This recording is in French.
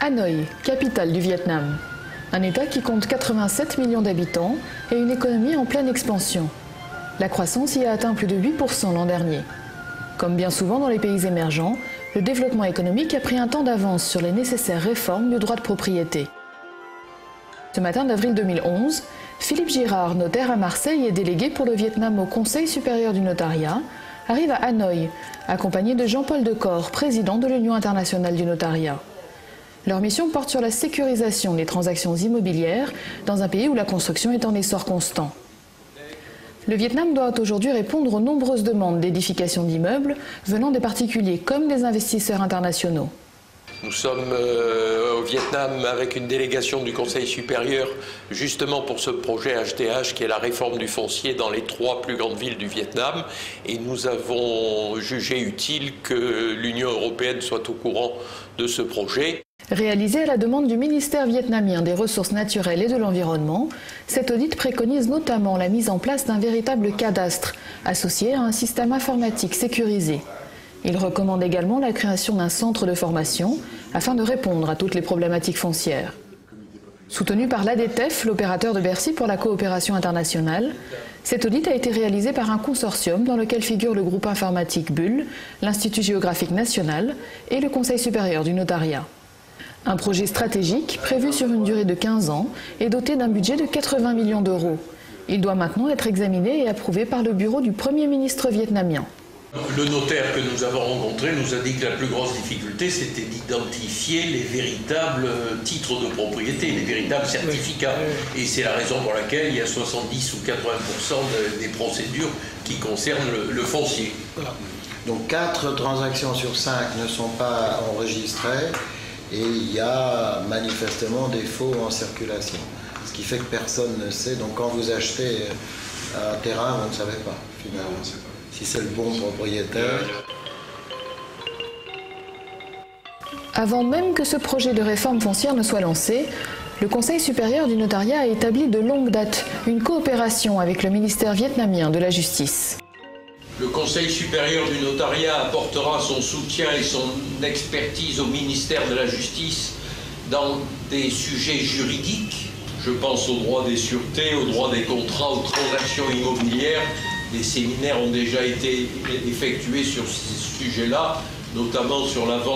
Hanoï, capitale du Vietnam. Un État qui compte 87 millions d'habitants et une économie en pleine expansion. La croissance y a atteint plus de 8% l'an dernier. Comme bien souvent dans les pays émergents, le développement économique a pris un temps d'avance sur les nécessaires réformes du droit de propriété. Ce matin d'avril 2011, Philippe Girard, notaire à Marseille et délégué pour le Vietnam au Conseil supérieur du notariat, arrive à Hanoï, accompagné de Jean-Paul Decor, président de l'Union internationale du notariat. Leur mission porte sur la sécurisation des transactions immobilières dans un pays où la construction est en essor constant. Le Vietnam doit aujourd'hui répondre aux nombreuses demandes d'édification d'immeubles venant des particuliers comme des investisseurs internationaux. Nous sommes au Vietnam avec une délégation du Conseil supérieur justement pour ce projet HDH qui est la réforme du foncier dans les 3 plus grandes villes du Vietnam, et nous avons jugé utile que l'Union européenne soit au courant de ce projet. Réalisé à la demande du ministère vietnamien des Ressources naturelles et de l'Environnement, cet audit préconise notamment la mise en place d'un véritable cadastre associé à un système informatique sécurisé. Il recommande également la création d'un centre de formation afin de répondre à toutes les problématiques foncières. Soutenu par l'ADTEF, l'opérateur de Bercy pour la coopération internationale, cet audit a été réalisé par un consortium dans lequel figure le groupe informatique Bull, l'Institut géographique national et le Conseil supérieur du notariat. Un projet stratégique prévu sur une durée de 15 ans est doté d'un budget de 80 millions d'euros. Il doit maintenant être examiné et approuvé par le bureau du Premier ministre vietnamien. Le notaire que nous avons rencontré nous a dit que la plus grosse difficulté, c'était d'identifier les véritables titres de propriété, les véritables certificats. Et c'est la raison pour laquelle il y a 70 ou 80% des procédures qui concernent le foncier. Voilà. Donc 4 transactions sur 5 ne sont pas enregistrées et il y a manifestement des faux en circulation. Ce qui fait que personne ne sait. Donc quand vous achetez un terrain, vous ne savez pas finalement. Si c'est le bon propriétaire. Avant même que ce projet de réforme foncière ne soit lancé, le Conseil supérieur du notariat a établi de longue date une coopération avec le ministère vietnamien de la Justice. Le Conseil supérieur du notariat apportera son soutien et son expertise au ministère de la Justice dans des sujets juridiques. Je pense au droit des sûretés, au droit des contrats, aux transactions immobilières. Des séminaires ont déjà été effectués sur ces sujets-là, notamment sur la vente